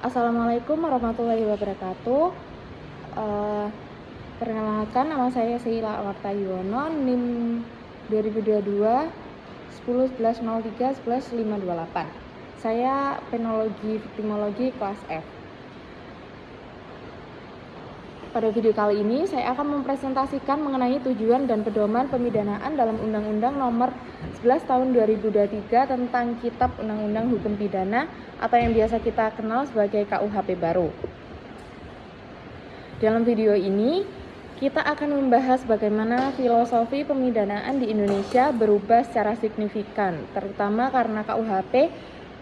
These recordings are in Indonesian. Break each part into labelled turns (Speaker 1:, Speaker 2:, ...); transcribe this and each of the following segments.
Speaker 1: Assalamualaikum warahmatullahi wabarakatuh. Eh, Perkenalkan, nama saya Sheila Amarta Yuwono, NIM 2022 10 11 03 11 528. Saya penologi viktimologi kelas F. Pada video kali ini saya akan mempresentasikan mengenai tujuan dan pedoman pemidanaan dalam Undang-Undang Nomor 11 Tahun 2023 tentang Kitab Undang-Undang Hukum Pidana atau yang biasa kita kenal sebagai KUHP baru. Dalam video ini kita akan membahas bagaimana filosofi pemidanaan di Indonesia berubah secara signifikan, terutama karena KUHP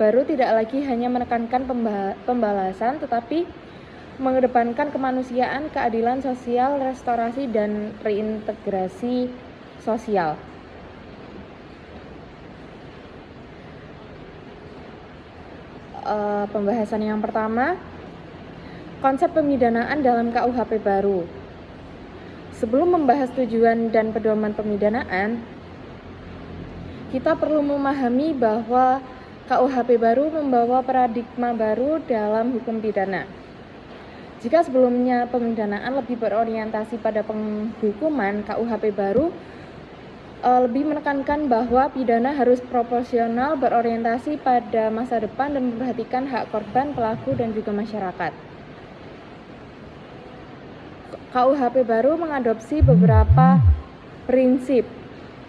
Speaker 1: baru tidak lagi hanya menekankan pembalasan tetapi mengedepankan kemanusiaan, keadilan sosial, restorasi, dan reintegrasi sosial. Pembahasan yang pertama, konsep pemidanaan dalam KUHP baru. Sebelum membahas tujuan dan pedoman pemidanaan, kita perlu memahami bahwa KUHP baru membawa paradigma baru dalam hukum pidana. Jika sebelumnya pemidanaan lebih berorientasi pada penghukuman, KUHP baru lebih menekankan bahwa pidana harus proporsional, berorientasi pada masa depan, dan memperhatikan hak korban, pelaku, dan juga masyarakat. KUHP baru mengadopsi beberapa prinsip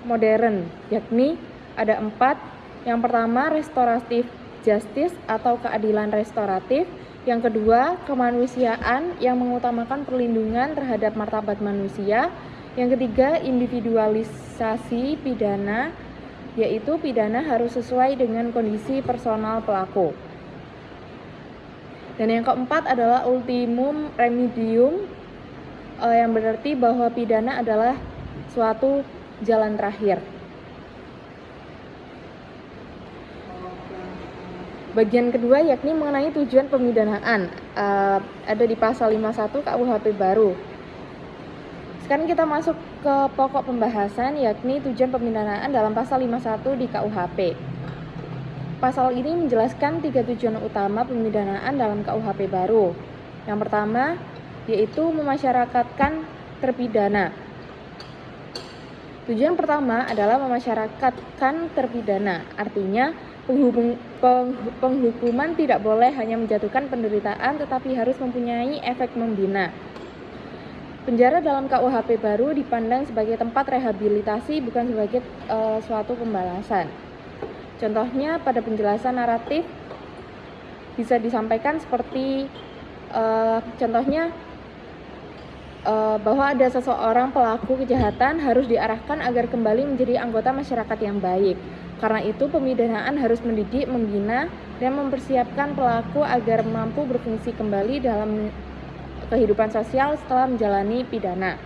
Speaker 1: modern, yakni ada 4. Yang pertama, restoratif justice atau keadilan restoratif. Yang kedua, kemanusiaan yang mengutamakan perlindungan terhadap martabat manusia. Yang ketiga, individualisasi pidana, yaitu pidana harus sesuai dengan kondisi personal pelaku. Dan yang keempat adalah ultimum remedium, yang berarti bahwa pidana adalah suatu jalan terakhir. Bagian kedua yakni mengenai tujuan pemidanaan, ada di pasal 51 KUHP baru. Sekarang kita masuk ke pokok pembahasan, yakni tujuan pemidanaan dalam pasal 51 di KUHP. Pasal ini menjelaskan 3 tujuan utama pemidanaan dalam KUHP baru. Yang pertama yaitu memasyarakatkan terpidana. Tujuan pertama adalah memasyarakatkan terpidana, artinya penghukuman tidak boleh hanya menjatuhkan penderitaan tetapi harus mempunyai efek membina. Penjara dalam KUHP baru dipandang sebagai tempat rehabilitasi, bukan sebagai suatu pembalasan. Contohnya pada penjelasan naratif bisa disampaikan seperti bahwa ada seseorang pelaku kejahatan harus diarahkan agar kembali menjadi anggota masyarakat yang baik. Karena itu pemidanaan harus mendidik, membina, dan mempersiapkan pelaku agar mampu berfungsi kembali dalam kehidupan sosial setelah menjalani pidana.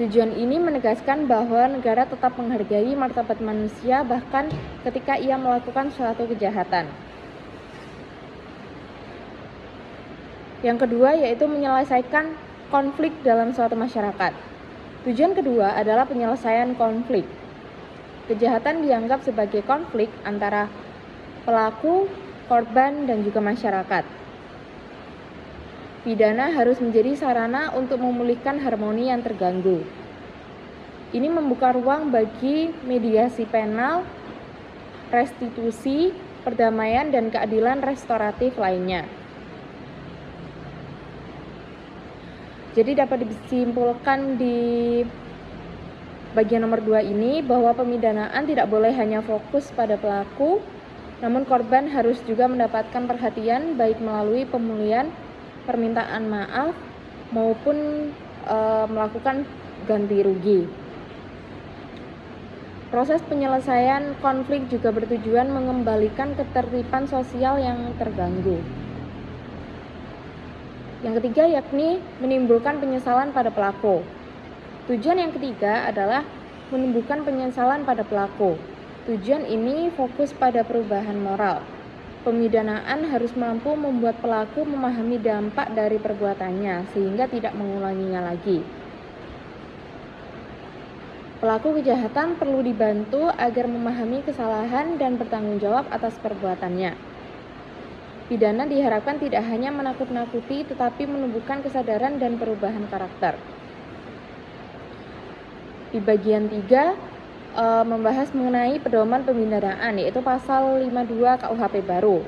Speaker 1: Tujuan ini menegaskan bahwa negara tetap menghargai martabat manusia bahkan ketika ia melakukan suatu kejahatan. Yang kedua yaitu menyelesaikan konflik dalam suatu masyarakat. Tujuan kedua adalah penyelesaian konflik. Kejahatan dianggap sebagai konflik antara pelaku, korban, dan juga masyarakat. Pidana harus menjadi sarana untuk memulihkan harmoni yang terganggu. Ini membuka ruang bagi mediasi penal, restitusi, perdamaian, dan keadilan restoratif lainnya. Jadi dapat disimpulkan di bagian nomor 2 ini bahwa pemidanaan tidak boleh hanya fokus pada pelaku, namun korban harus juga mendapatkan perhatian baik melalui pemulihan, permintaan maaf, maupun melakukan ganti rugi. Proses penyelesaian konflik juga bertujuan mengembalikan ketertiban sosial yang terganggu. Yang ketiga yakni menimbulkan penyesalan pada pelaku. Tujuan yang ketiga adalah menumbuhkan penyesalan pada pelaku. Tujuan ini fokus pada perubahan moral. Pemidanaan harus mampu membuat pelaku memahami dampak dari perbuatannya sehingga tidak mengulanginya lagi. Pelaku kejahatan perlu dibantu agar memahami kesalahan dan bertanggung jawab atas perbuatannya. pidana diharapkan tidak hanya menakut-nakuti tetapi menumbuhkan kesadaran dan perubahan karakter. Di bagian 3 membahas mengenai pedoman pemidanaan, yaitu pasal 52 KUHP baru.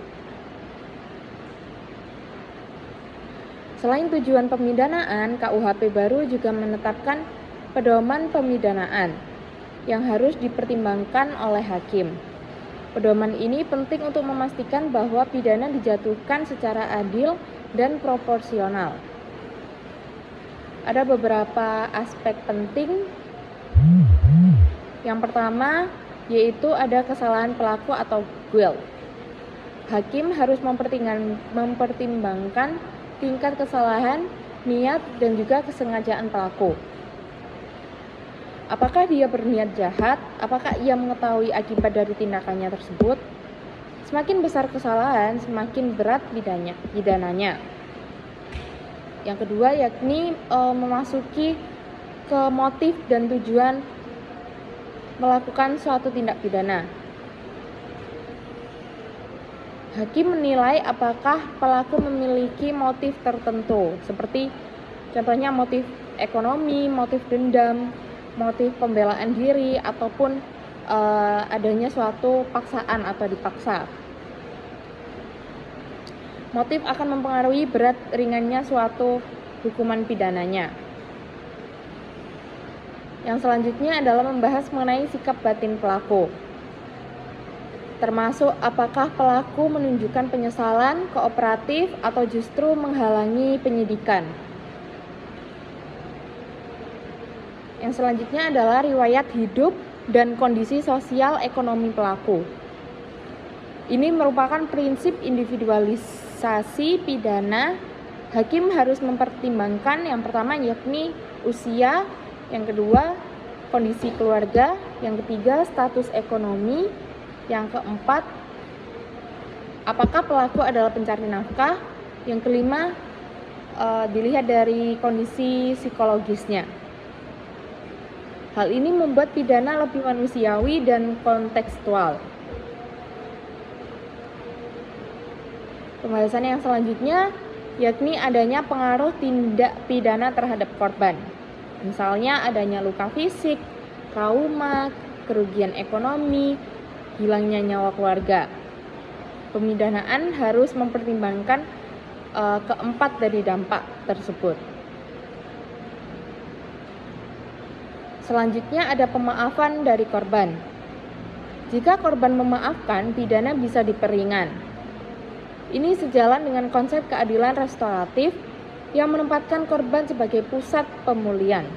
Speaker 1: Selain tujuan pemidanaan, KUHP baru juga menetapkan pedoman pemidanaan yang harus dipertimbangkan oleh hakim. Pedoman ini penting untuk memastikan bahwa pidana dijatuhkan secara adil dan proporsional. Ada beberapa aspek penting. Yang pertama yaitu ada kesalahan pelaku atau guilt. Hakim harus mempertimbangkan tingkat kesalahan, niat, dan juga kesengajaan pelaku. Apakah dia berniat jahat? Apakah ia mengetahui akibat dari tindakannya tersebut? Semakin besar kesalahan, semakin berat pidananya. Yang kedua yakni memasuki ke motif dan tujuan melakukan suatu tindak pidana. Hakim menilai apakah pelaku memiliki motif tertentu, seperti contohnya motif ekonomi, motif dendam, motif pembelaan diri, ataupun adanya suatu paksaan atau dipaksa. Motif akan mempengaruhi berat ringannya suatu hukuman pidananya. Yang selanjutnya adalah membahas mengenai sikap batin pelaku, termasuk apakah pelaku menunjukkan penyesalan, kooperatif, atau justru menghalangi penyidikan. Yang selanjutnya adalah riwayat hidup dan kondisi sosial ekonomi pelaku. Ini merupakan prinsip individualisasi pidana. Hakim harus mempertimbangkan yang pertama yakni usia, yang kedua kondisi keluarga, yang ketiga status ekonomi, yang keempat apakah pelaku adalah pencari nafkah, yang kelima dilihat dari kondisi psikologisnya. Hal ini membuat pidana lebih manusiawi dan kontekstual. Pembahasan yang selanjutnya yakni adanya pengaruh tindak pidana terhadap korban. Misalnya adanya luka fisik, trauma, kerugian ekonomi, hilangnya nyawa keluarga. Pemidanaan harus mempertimbangkan keempat dari dampak tersebut. Selanjutnya ada pemaafan dari korban. Jika korban memaafkan, pidana bisa diperingan. Ini sejalan dengan konsep keadilan restoratif yang menempatkan korban sebagai pusat pemulihan.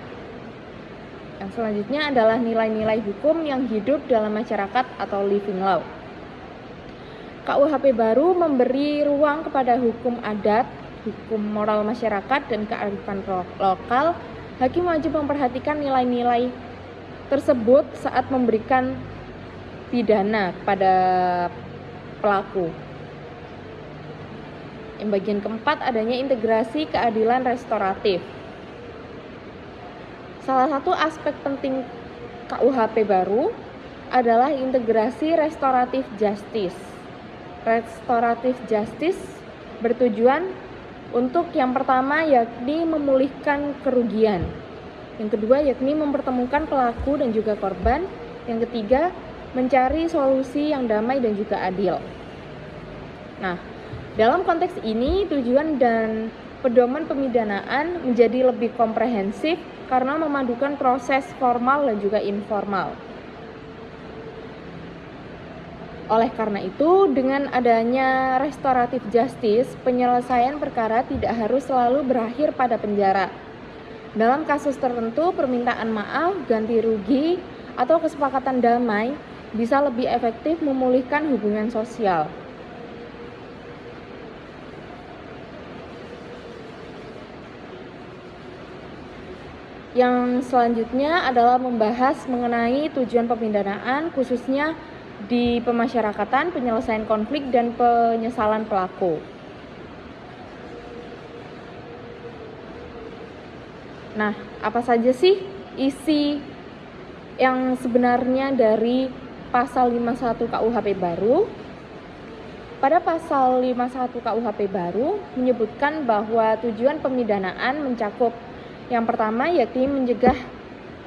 Speaker 1: Yang selanjutnya adalah nilai-nilai hukum yang hidup dalam masyarakat atau living law. KUHP baru memberi ruang kepada hukum adat, hukum moral masyarakat, dan kearifan lokal. Hakim wajib memperhatikan nilai-nilai tersebut saat memberikan pidana kepada pelaku. Yang bagian keempat adanya integrasi keadilan restoratif. Salah satu aspek penting KUHP baru adalah integrasi restoratif justice. Restoratif justice bertujuan untuk yang pertama yakni memulihkan kerugian. Yang kedua yakni mempertemukan pelaku dan juga korban. Yang ketiga mencari solusi yang damai dan juga adil. Nah, dalam konteks ini tujuan dan pedoman pemidanaan menjadi lebih komprehensif karena memadukan proses formal dan juga informal. Oleh karena itu, dengan adanya restoratif justice, penyelesaian perkara tidak harus selalu berakhir pada penjara. Dalam kasus tertentu, permintaan maaf, ganti rugi, atau kesepakatan damai bisa lebih efektif memulihkan hubungan sosial. Yang selanjutnya adalah membahas mengenai tujuan pemidanaan, khususnya di pemasyarakatan, penyelesaian konflik, dan penyesalan pelaku. Nah, apa saja sih isi yang sebenarnya dari pasal 51 KUHP baru? Pada pasal 51 KUHP baru menyebutkan bahwa tujuan pemidanaan mencakup yang pertama yakni mencegah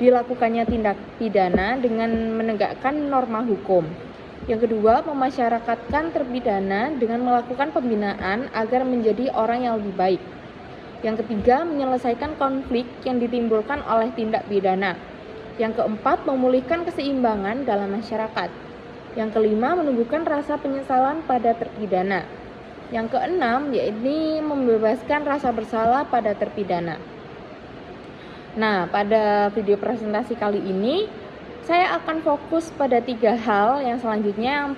Speaker 1: dilakukannya tindak pidana dengan menegakkan norma hukum. Yang kedua, memasyarakatkan terpidana dengan melakukan pembinaan agar menjadi orang yang lebih baik. Yang ketiga, menyelesaikan konflik yang ditimbulkan oleh tindak pidana. Yang keempat, memulihkan keseimbangan dalam masyarakat. Yang kelima, menumbuhkan rasa penyesalan pada terpidana. Yang keenam, yaitu membebaskan rasa bersalah pada terpidana. Nah, pada video presentasi kali ini, saya akan fokus pada 3 hal yang selanjutnya,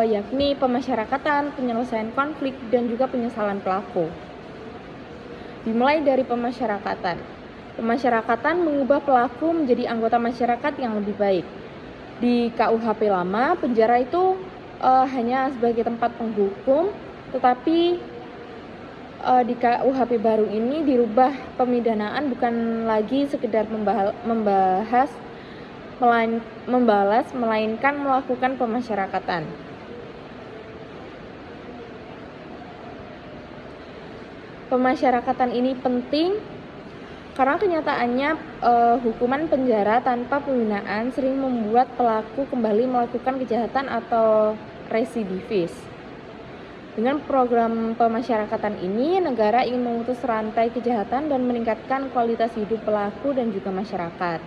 Speaker 1: yakni pemasyarakatan, penyelesaian konflik, dan juga penyesalan pelaku. Dimulai dari pemasyarakatan. Pemasyarakatan mengubah pelaku menjadi anggota masyarakat yang lebih baik. Di KUHP lama, penjara itu hanya sebagai tempat penghukum, tetapi di KUHP baru ini dirubah pemidanaan bukan lagi sekedar membalas, melainkan melakukan pemasyarakatan. Pemasyarakatan ini penting karena kenyataannya hukuman penjara tanpa pembinaan sering membuat pelaku kembali melakukan kejahatan atau residivis. Dengan program pemasyarakatan ini, negara ingin memutus rantai kejahatan dan meningkatkan kualitas hidup pelaku dan juga masyarakat.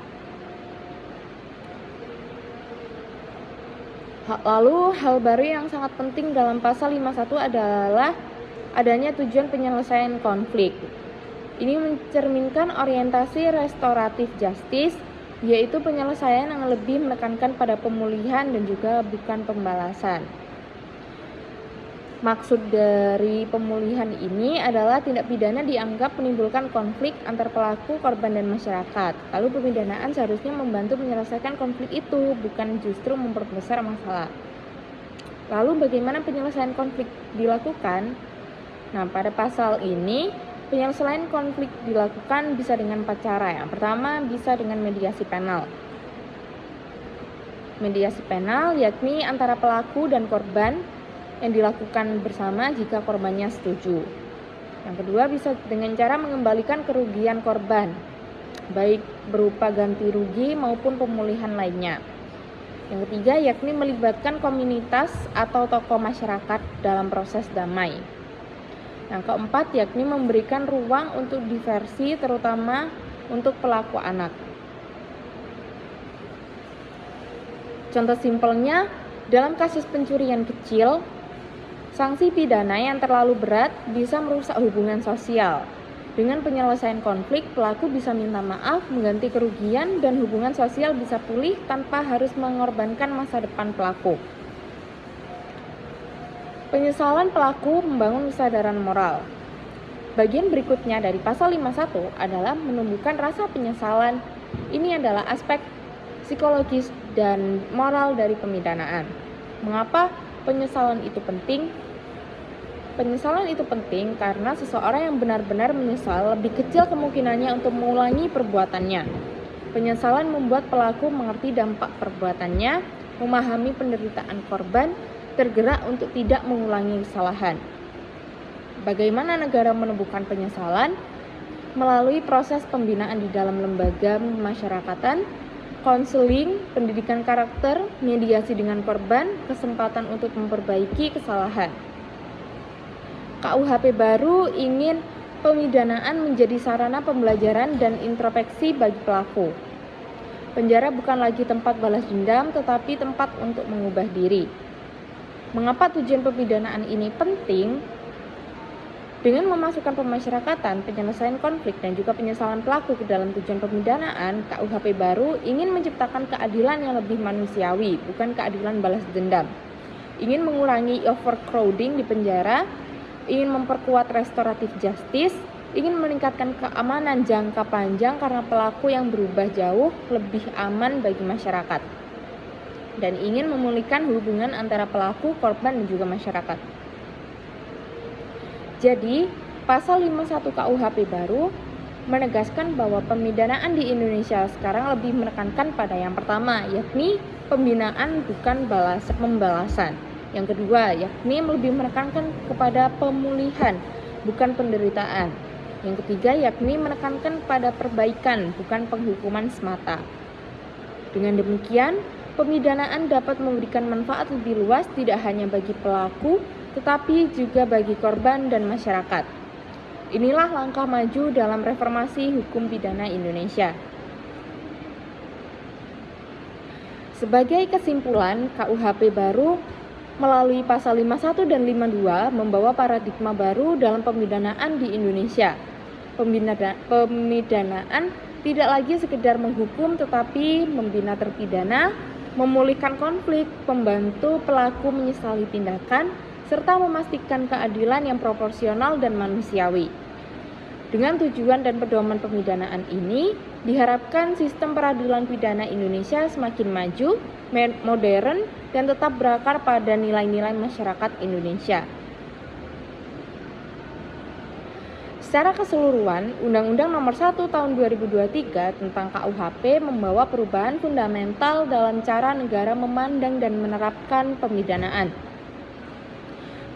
Speaker 1: Lalu hal baru yang sangat penting dalam pasal 51 adalah adanya tujuan penyelesaian konflik. Ini mencerminkan orientasi restoratif justice, yaitu penyelesaian yang lebih menekankan pada pemulihan dan juga bukan pembalasan. Maksud dari pemulihan ini adalah tindak pidana dianggap menimbulkan konflik antar pelaku, korban, dan masyarakat. Lalu pemidanaan seharusnya membantu menyelesaikan konflik itu, bukan justru memperbesar masalah. Lalu bagaimana penyelesaian konflik dilakukan? Nah, pada pasal ini penyelesaian konflik dilakukan bisa dengan 4 cara. Yang pertama bisa dengan mediasi penal. Mediasi penal yakni antara pelaku dan korban yang dilakukan bersama jika korbannya setuju. Yang kedua bisa dengan cara mengembalikan kerugian korban, baik berupa ganti rugi maupun pemulihan lainnya. Yang ketiga yakni melibatkan komunitas atau tokoh masyarakat dalam proses damai. Yang keempat yakni memberikan ruang untuk diversi terutama untuk pelaku anak. Contoh simpelnya, dalam kasus pencurian kecil, sanksi pidana yang terlalu berat bisa merusak hubungan sosial. Dengan penyelesaian konflik, pelaku bisa minta maaf, mengganti kerugian, dan hubungan sosial bisa pulih tanpa harus mengorbankan masa depan pelaku. Penyesalan pelaku membangun kesadaran moral. Bagian berikutnya dari pasal 51 adalah menumbuhkan rasa penyesalan. Ini adalah aspek psikologis dan moral dari pemidanaan. Mengapa penyesalan itu penting? Penyesalan itu penting karena seseorang yang benar-benar menyesal lebih kecil kemungkinannya untuk mengulangi perbuatannya. Penyesalan membuat pelaku mengerti dampak perbuatannya, memahami penderitaan korban, tergerak untuk tidak mengulangi kesalahan. Bagaimana negara menumbuhkan penyesalan? Melalui proses pembinaan di dalam lembaga masyarakatan, konseling, pendidikan karakter, mediasi dengan korban, kesempatan untuk memperbaiki kesalahan. KUHP baru ingin pemidanaan menjadi sarana pembelajaran dan introspeksi bagi pelaku. Penjara bukan lagi tempat balas dendam, tetapi tempat untuk mengubah diri. Mengapa tujuan pemidanaan ini penting? Dengan memasukkan pemasyarakatan, penyelesaian konflik, dan juga penyesalan pelaku ke dalam tujuan pemidanaan, KUHP baru ingin menciptakan keadilan yang lebih manusiawi, bukan keadilan balas dendam. Ingin mengurangi overcrowding di penjara, ingin memperkuat restoratif justice, ingin meningkatkan keamanan jangka panjang karena pelaku yang berubah jauh lebih aman bagi masyarakat, dan ingin memulihkan hubungan antara pelaku, korban, dan juga masyarakat. Jadi, pasal 51 KUHP baru menegaskan bahwa pemidanaan di Indonesia sekarang lebih menekankan pada yang pertama, yakni pembinaan bukan pembalasan. Yang kedua, yakni lebih menekankan kepada pemulihan, bukan penderitaan. Yang ketiga, yakni menekankan pada perbaikan, bukan penghukuman semata. Dengan demikian, pemidanaan dapat memberikan manfaat lebih luas tidak hanya bagi pelaku, tetapi juga bagi korban dan masyarakat. Inilah langkah maju dalam reformasi hukum pidana Indonesia. Sebagai kesimpulan, KUHP baru melalui pasal 51 dan 52 membawa paradigma baru dalam pemidanaan di Indonesia. Pemidanaan tidak lagi sekedar menghukum tetapi membina terpidana, memulihkan konflik, membantu pelaku menyesali tindakan, serta memastikan keadilan yang proporsional dan manusiawi. Dengan tujuan dan pedoman pemidanaan ini, diharapkan sistem peradilan pidana Indonesia semakin maju, modern, dan tetap berakar pada nilai-nilai masyarakat Indonesia. Secara keseluruhan, Undang-Undang Nomor 1 Tahun 2023 tentang KUHP membawa perubahan fundamental dalam cara negara memandang dan menerapkan pemidanaan.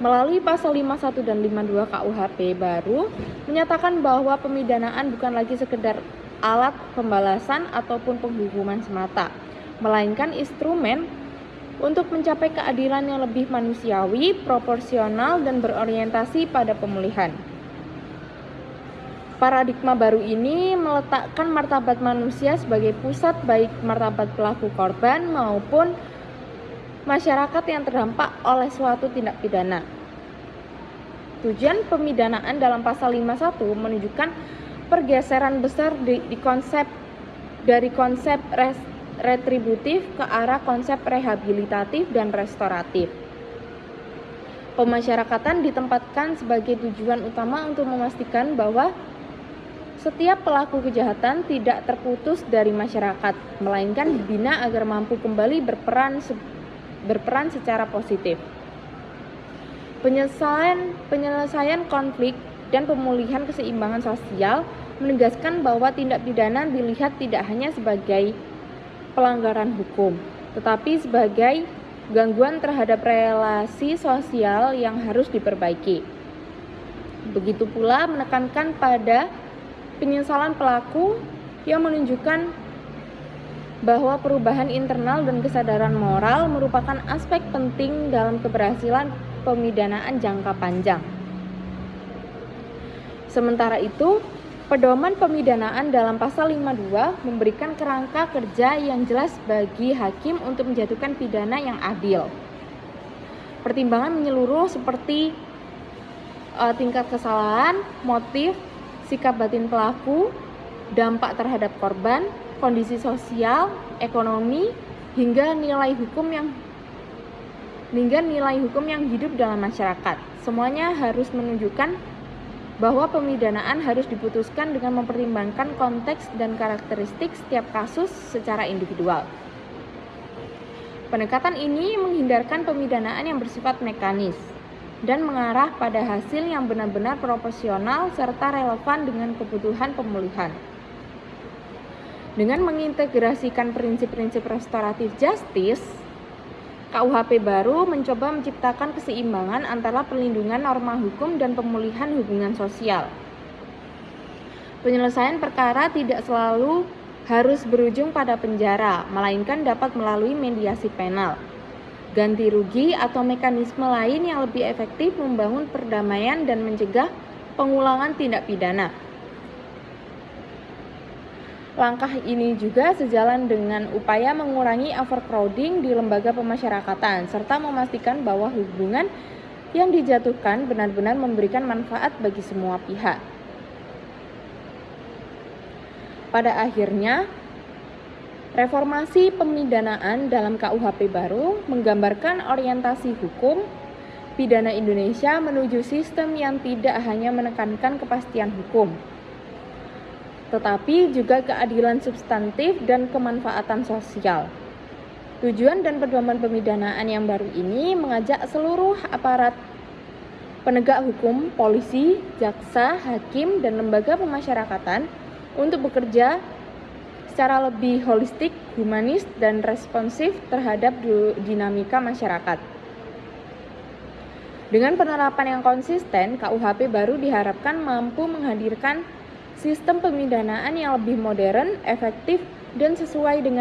Speaker 1: Melalui pasal 51 dan 52 KUHP baru menyatakan bahwa pemidanaan bukan lagi sekedar alat pembalasan ataupun penghukuman semata, melainkan instrumen untuk mencapai keadilan yang lebih manusiawi, proporsional, dan berorientasi pada pemulihan. Paradigma baru ini meletakkan martabat manusia sebagai pusat, baik martabat pelaku korban maupun masyarakat yang terdampak oleh suatu tindak pidana. Tujuan pemidanaan dalam pasal 51 menunjukkan pergeseran besar dari konsep retributif ke arah konsep rehabilitatif dan restoratif. Pemasyarakatan ditempatkan sebagai tujuan utama untuk memastikan bahwa setiap pelaku kejahatan tidak terputus dari masyarakat, melainkan dibina agar mampu kembali berperan secara positif. Penyelesaian konflik dan pemulihan keseimbangan sosial menegaskan bahwa tindak pidana dilihat tidak hanya sebagai pelanggaran hukum, tetapi sebagai gangguan terhadap relasi sosial yang harus diperbaiki. Begitu pula menekankan pada penyesalan pelaku yang menunjukkan bahwa perubahan internal dan kesadaran moral merupakan aspek penting dalam keberhasilan pemidanaan jangka panjang. Sementara itu, pedoman pemidanaan dalam pasal 52 memberikan kerangka kerja yang jelas bagi hakim untuk menjatuhkan pidana yang adil. Pertimbangan menyeluruh seperti tingkat kesalahan, motif, sikap batin pelaku, dampak terhadap korban, kondisi sosial, ekonomi, hingga nilai hukum yang hidup dalam masyarakat. Semuanya harus menunjukkan bahwa pemidanaan harus diputuskan dengan mempertimbangkan konteks dan karakteristik setiap kasus secara individual. Pendekatan ini menghindarkan pemidanaan yang bersifat mekanis dan mengarah pada hasil yang benar-benar proporsional serta relevan dengan kebutuhan pemulihan. Dengan mengintegrasikan prinsip-prinsip restoratif justice, KUHP baru mencoba menciptakan keseimbangan antara perlindungan norma hukum dan pemulihan hubungan sosial. Penyelesaian perkara tidak selalu harus berujung pada penjara, melainkan dapat melalui mediasi penal, ganti rugi, atau mekanisme lain yang lebih efektif membangun perdamaian dan mencegah pengulangan tindak pidana. Langkah ini juga sejalan dengan upaya mengurangi overcrowding di lembaga pemasyarakatan, serta memastikan bahwa hubungan yang dijatuhkan benar-benar memberikan manfaat bagi semua pihak. Pada akhirnya, reformasi pemidanaan dalam KUHP baru menggambarkan orientasi hukum pidana Indonesia menuju sistem yang tidak hanya menekankan kepastian hukum, tetapi juga keadilan substantif dan kemanfaatan sosial. Tujuan dan pedoman pemidanaan yang baru ini mengajak seluruh aparat penegak hukum, polisi, jaksa, hakim, dan lembaga pemasyarakatan untuk bekerja secara lebih holistik, humanis, dan responsif terhadap dinamika masyarakat. Dengan penerapan yang konsisten, KUHP baru diharapkan mampu menghadirkan sistem pemidanaan yang lebih modern, efektif, dan sesuai dengan